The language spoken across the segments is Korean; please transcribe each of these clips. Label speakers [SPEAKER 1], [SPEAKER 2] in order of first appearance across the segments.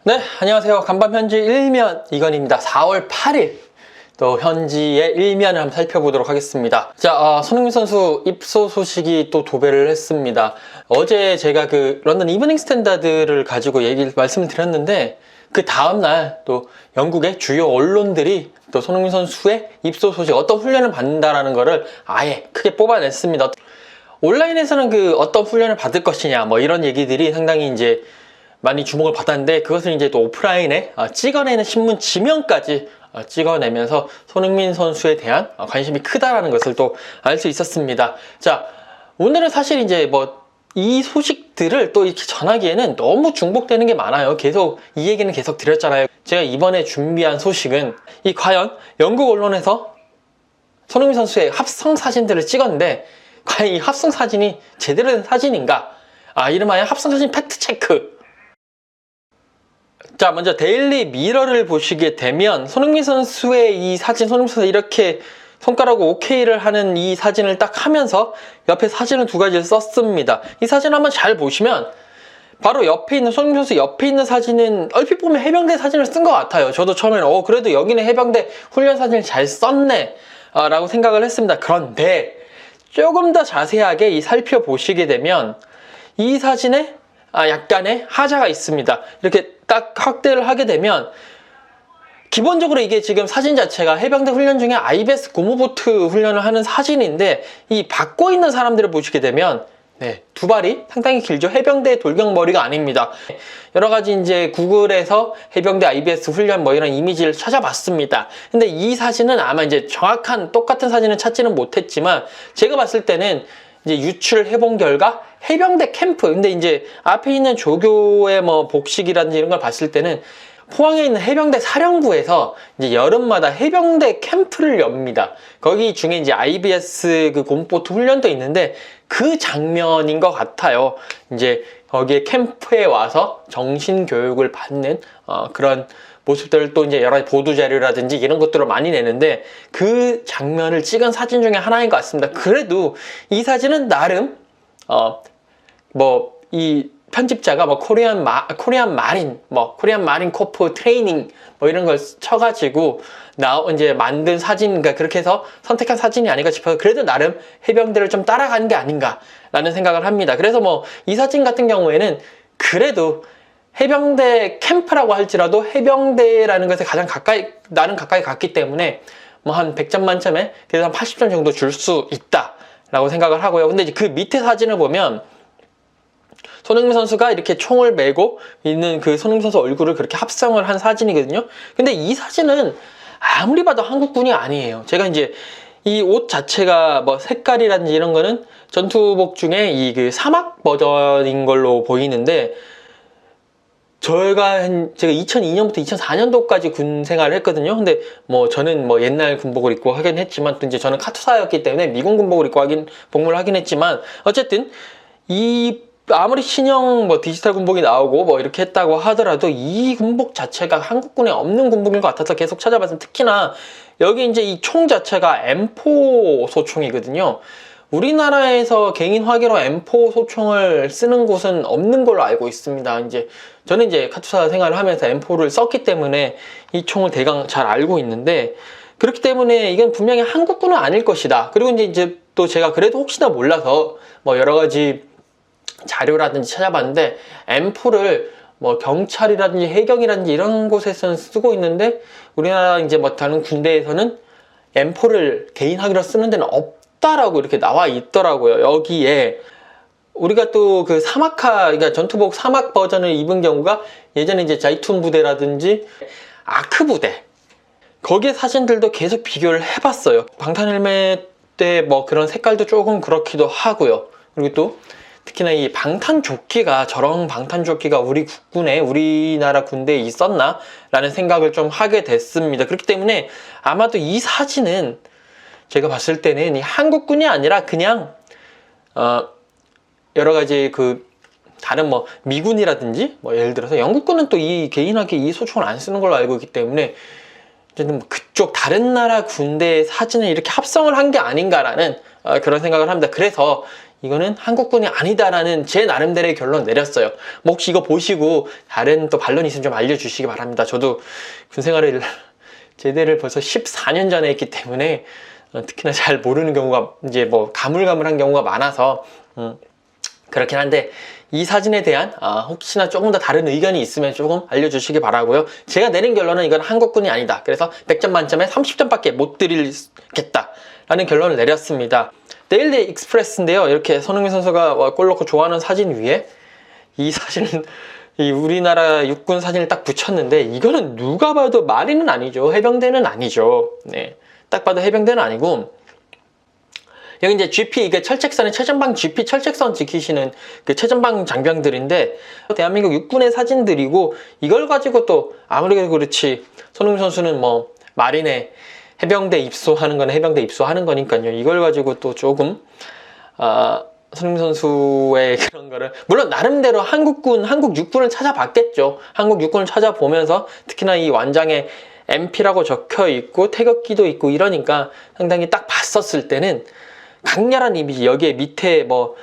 [SPEAKER 1] 네, 안녕하세요. 간밤 현지 일면 이건입니다. 4월 8일 또 현지의 일면을 한번 살펴보도록 하겠습니다. 자, 손흥민 선수 입소 소식이 또 도배를 했습니다. 어제 제가 그 런던 이브닝 스탠다드를 가지고 말씀을 드렸는데 그 다음날 또 영국의 주요 언론들이 또 손흥민 선수의 입소 소식, 어떤 훈련을 받는다라는 거를 아예 크게 뽑아냈습니다. 온라인에서는 그 어떤 훈련을 받을 것이냐 뭐 이런 얘기들이 상당히 이제 많이 주목을 받았는데, 그것을 이제 또 오프라인에 찍어내는 신문 지명까지 찍어내면서 손흥민 선수에 대한 관심이 크다라는 것을 또 알 수 있었습니다. 자, 오늘은 사실 이제 뭐 이 소식들을 또 이렇게 전하기에는 너무 중복되는 게 많아요. 계속 이 얘기는 계속 드렸잖아요. 제가 이번에 준비한 소식은 과연 영국 언론에서 손흥민 선수의 합성 사진들을 찍었는데 과연 이 합성 사진이 제대로 된 사진인가? 이름하여 합성 사진 팩트 체크. 자, 먼저 데일리 미러를 보시게 되면 손흥민 선수의 이 사진, 손흥민 선수 이렇게 손가락으로 OK를 하는 이 사진을 딱 하면서 옆에 사진을 두 가지를 썼습니다. 이 사진 한번 잘 보시면 바로 옆에 있는 손흥민 선수 옆에 있는 사진은 얼핏 보면 해병대 사진을 쓴 것 같아요. 저도 처음에는 그래도 여기는 해병대 훈련 사진을 잘 썼네 라고 생각을 했습니다. 그런데 조금 더 자세하게 살펴보시게 되면 이 사진에 약간의 하자가 있습니다. 이렇게 딱 확대를 하게 되면 기본적으로 이게 지금 사진 자체가 해병대 훈련 중에 IBS 고무보트 훈련을 하는 사진인데, 이 받고 있는 사람들을 보시게 되면 두 발이 상당히 길죠. 해병대 돌격머리가 아닙니다. 여러 가지 이제 구글에서 해병대 IBS 훈련 뭐 이런 이미지를 찾아봤습니다. 근데 이 사진은 아마 이제 정확한 똑같은 사진을 찾지는 못했지만 제가 봤을 때는 이제 유출해본 결과 해병대 캠프, 근데 이제 앞에 있는 조교의 뭐 복식이라든지 이런 걸 봤을 때는 포항에 있는 해병대 사령부에서 이제 여름마다 해병대 캠프를 엽니다. 거기 중에 이제 IBS 그 곰보트 훈련도 있는데 그 장면인 것 같아요. 이제 거기에 캠프에 와서 정신 교육을 받는 그런 모습들을 또 이제 여러 가지 보도 자료라든지 이런 것들을 많이 내는데 그 장면을 찍은 사진 중에 하나인 것 같습니다. 그래도 이 사진은 나름 이 편집자가 코리안 마린 코리안 마린 코프 트레이닝 이런 걸 쳐가지고 이제 만든 사진, 그러니까 그렇게 해서 선택한 사진이 아닌가 싶어서 그래도 나름 해병대를 좀 따라가는 게 아닌가라는 생각을 합니다. 그래서 이 사진 같은 경우에는 그래도 해병대 캠프라고 할지라도 해병대라는 것에 나름 가까이 갔기 때문에 한 100점 만점에 그래서 한 80점 정도 줄 수 있다라고 생각을 하고요. 근데 이제 그 밑에 사진을 보면 손흥민 선수가 이렇게 총을 메고 있는 그 손흥민 선수 얼굴을 그렇게 합성을 한 사진이거든요. 근데 이 사진은 아무리 봐도 한국군이 아니에요. 제가 이제 이 옷 자체가 색깔이라든지 이런 거는 전투복 중에 그 사막 버전인 걸로 보이는데, 제가 2002년부터 2004년도까지 군 생활을 했거든요. 근데 저는 옛날 군복을 입고 하긴 했지만 또 이제 저는 카투사였기 때문에 미군 군복을 입고 복무를 하긴 했지만, 어쨌든 아무리 신형 디지털 군복이 나오고 이렇게 했다고 하더라도 이 군복 자체가 한국군에 없는 군복인 것 같아서 계속 찾아봤어요. 특히나 여기 이제 이 총 자체가 M4 소총이거든요. 우리나라에서 개인 화기로 M4 소총을 쓰는 곳은 없는 걸로 알고 있습니다. 저는 이제 카투사 생활을 하면서 M4를 썼기 때문에 이 총을 대강 잘 알고 있는데, 그렇기 때문에 이건 분명히 한국군은 아닐 것이다. 그리고 이제 또 제가 그래도 혹시나 몰라서 여러 가지 자료라든지 찾아봤는데 M4를 경찰이라든지 해경이라든지 이런 곳에서는 쓰고 있는데 우리나라 이제 다른 군대에서는 M4를 개인 화기로 쓰는 데는 없다라고 이렇게 나와 있더라고요. 여기에 우리가 또 그 그러니까 전투복 사막 버전을 입은 경우가 예전에 이제 자이툰 부대라든지 아크 부대, 거기에 사진들도 계속 비교를 해봤어요. 방탄 헬멧 때 그런 색깔도 조금 그렇기도 하고요. 그리고 또 특히나 이 방탄조끼가, 저런 방탄조끼가 우리나라 군대에 있었나? 라는 생각을 좀 하게 됐습니다. 그렇기 때문에 아마도 이 사진은 제가 봤을 때는 이 한국군이 아니라 그냥, 여러 가지 다른 미군이라든지 예를 들어서 영국군은 또 이 개인하게 이 소총을 안 쓰는 걸로 알고 있기 때문에 어쨌든 뭐 그쪽 다른 나라 군대의 사진을 이렇게 합성을 한 게 아닌가라는 그런 생각을 합니다. 그래서 이거는 한국군이 아니다라는 제 나름대로의 결론 내렸어요. 뭐 혹시 이거 보시고 다른 또 반론이 있으면 좀 알려주시기 바랍니다. 저도 군생활을 제대를 벌써 14년 전에 했기 때문에 특히나 잘 모르는 경우가 이제 뭐 가물가물한 경우가 많아서 그렇긴 한데 이 사진에 대한 혹시나 조금 더 다른 의견이 있으면 조금 알려주시기 바라고요. 제가 내린 결론은 이건 한국군이 아니다. 그래서 100점 만점에 30점밖에 못 드리겠다라는 결론을 내렸습니다. 데일리 익스프레스인데요. 이렇게 손흥민 선수가 골 넣고 좋아하는 사진 위에 이 사진은 이 우리나라 육군 사진을 딱 붙였는데 이거는 누가 봐도 마린은 아니죠. 해병대는 아니죠. 네, 딱 봐도 해병대는 아니고 여기 이제 GP, 이게 철책선에 최전방 GP 철책선 지키시는 그 최전방 장병들인데 대한민국 육군의 사진들이고 이걸 가지고 또 아무래도 그렇지 손흥민 선수는 뭐 마린에 해병대 입소하는 건 해병대 입소하는 거니까요. 이걸 가지고 또 조금 손흥민 선수의 그런 거를 물론 나름대로 한국 육군을 찾아봤겠죠. 한국 육군을 찾아보면서 특히나 이 완장에 MP라고 적혀 있고 태극기도 있고 이러니까 상당히 딱 봤었을 때는 강렬한 이미지, 여기에 밑에 뭐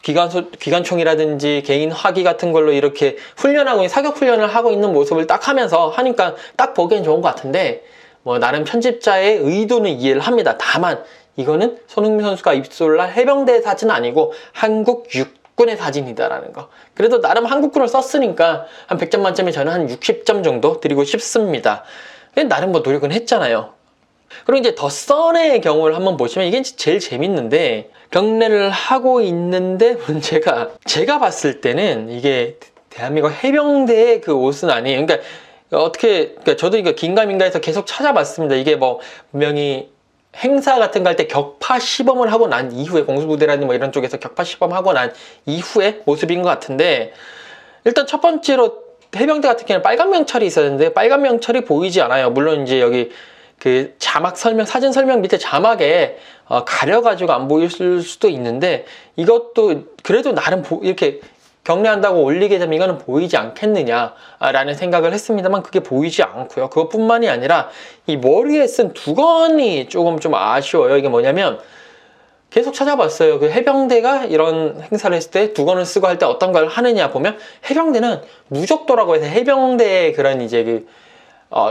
[SPEAKER 1] 기관총이라든지 개인 화기 같은 걸로 이렇게 훈련하고 사격 훈련을 하고 있는 모습을 딱 하면서 하니까 딱 보기엔 좋은 것 같은데 뭐 나름 편집자의 의도는 이해를 합니다. 다만 이거는 손흥민 선수가 입소를 할 해병대 사진은 아니고 한국 육군의 사진이다라는 거. 그래도 나름 한국군을 썼으니까 한 100점 만점에 저는 한 60점 정도 드리고 싶습니다. 나름 뭐 노력은 했잖아요. 그리고 이제 더 선의 경우를 한번 보시면 이게 제일 재밌는데 경례를 하고 있는데 문제가 제가 봤을 때는 이게 대한민국 해병대의 그 옷은 아니에요. 그러니까 그러니까 저도 이거 긴가민가해서 계속 찾아봤습니다. 이게 뭐 분명히 행사 같은 거 할 때 격파 시범을 하고 난 이후에 공수부대라든지 뭐 이런 쪽에서 격파 시범하고 난 이후의 모습인 것 같은데 일단 첫 번째로 해병대 같은 경우는 빨간 명찰이 있었는데 빨간 명찰이 보이지 않아요. 물론 이제 여기 그 자막 설명, 사진 설명 밑에 자막에 가려가지고 안 보일 수도 있는데 이것도 그래도 나름 이렇게 경례한다고 올리게 되면 이거는 보이지 않겠느냐라는 생각을 했습니다만 그게 보이지 않고요. 그것뿐만이 아니라 이 머리에 쓴 두건이 조금 좀 아쉬워요. 이게 뭐냐면 계속 찾아봤어요. 그 해병대가 이런 행사를 했을 때 두건을 쓰고 할 때 어떤 걸 하느냐 보면 해병대는 무적도라고 해서 해병대의 그런 이제 그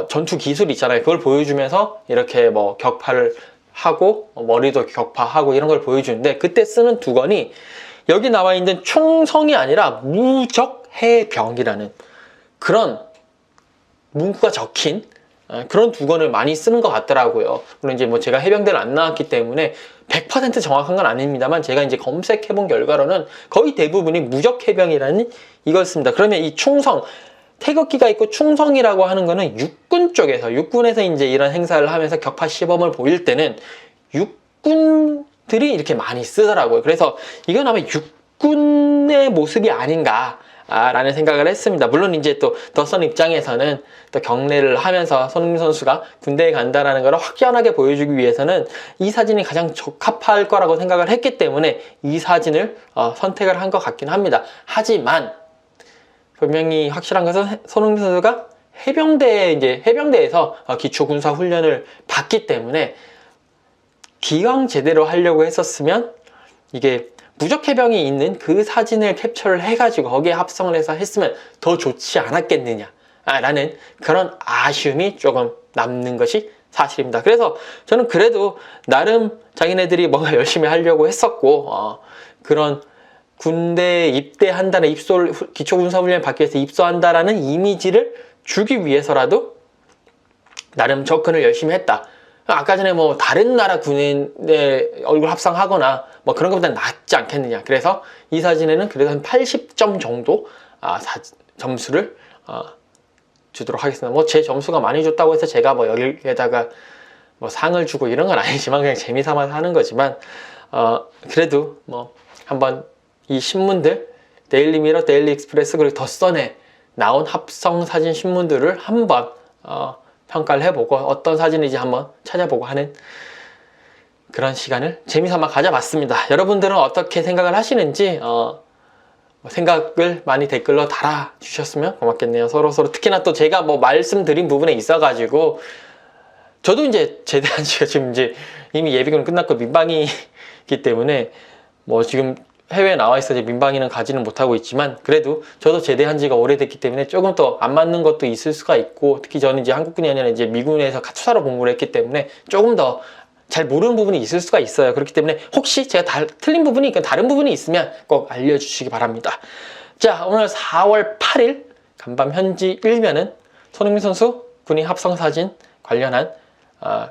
[SPEAKER 1] 전투 기술 있잖아요. 그걸 보여주면서 이렇게 뭐 격파를 하고 머리도 격파하고 이런 걸 보여주는데 그때 쓰는 두건이 여기 나와 있는 총성이 아니라 무적해병이라는 그런 문구가 적힌 그런 두건을 많이 쓰는 것 같더라고요. 물론 이제 뭐 제가 해병대를 안 나왔기 때문에 100% 정확한 건 아닙니다만 제가 이제 검색해본 결과로는 거의 대부분이 무적해병이라는 이걸 씁니다. 그러면 이 충성 태극기가 있고 충성이라고 하는 거는 육군에서 이제 이런 행사를 하면서 격파 시범을 보일 때는 육군들이 이렇게 많이 쓰더라고요. 그래서 이건 아마 육군의 모습이 아닌가 라는 생각을 했습니다. 물론 이제 또 더선 입장에서는 또 경례를 하면서 손흥민 선수가 군대에 간다라는 걸 확연하게 보여주기 위해서는 이 사진이 가장 적합할 거라고 생각을 했기 때문에 이 사진을 선택을 한 것 같긴 합니다. 하지만 분명히 확실한 것은 손흥민 선수가 해병대에서 기초 군사 훈련을 받기 때문에 기왕 제대로 하려고 했었으면 이게 무적해병이 있는 그 사진을 캡처를 해가지고 거기에 합성을 해서 했으면 더 좋지 않았겠느냐 라는 그런 아쉬움이 조금 남는 것이 사실입니다. 그래서 저는 그래도 나름 자기네들이 뭔가 열심히 하려고 했었고 그런 군대에 입대한다는 기초군사훈련 받기 위해서 입소한다라는 이미지를 주기 위해서라도 나름 접근을 열심히 했다. 아까 전에 뭐 다른 나라 군인의 얼굴 합성하거나 뭐 그런 것보다 낫지 않겠느냐. 그래서 이 사진에는 그래도 한 80점 정도 점수를 주도록 하겠습니다. 뭐 제 점수가 많이 줬다고 해서 제가 뭐 여기에다가 뭐 상을 주고 이런 건 아니지만 그냥 재미삼아서 하는 거지만 그래도 뭐 한번 이 신문들 데일리 미러, 데일리 익스프레스 그리고 더선에 나온 합성 사진 신문들을 한번 평가를 해보고 어떤 사진인지 한번 찾아보고 하는 그런 시간을 재미삼아 가져봤습니다. 여러분들은 어떻게 생각을 하시는지 생각을 많이 댓글로 달아주셨으면 고맙겠네요. 서로서로. 특히나 또 제가 뭐 말씀드린 부분에 있어가지고, 저도 이제 제대한 지가 지금 이제 이미 예비군 끝났고 민방위이기 때문에 뭐 지금 해외에 나와 있어 민방위는 가지는 못하고 있지만, 그래도 저도 제대한 지가 오래됐기 때문에 조금 더 안 맞는 것도 있을 수가 있고, 특히 저는 이제 한국군이 아니라 이제 미군에서 투사로 복무를 했기 때문에 조금 더 잘 모르는 부분이 있을 수가 있어요. 그렇기 때문에 혹시 제가 틀린 부분이 있건 다른 부분이 있으면 꼭 알려주시기 바랍니다. 자, 오늘 4월 8일 간밤 현지 1면은 손흥민 선수 군인 합성 사진 관련한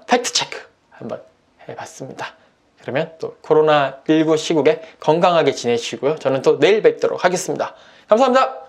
[SPEAKER 1] 팩트 체크 한번 해봤습니다. 그러면 또 코로나19 시국에 건강하게 지내시고요. 저는 또 내일 뵙도록 하겠습니다. 감사합니다.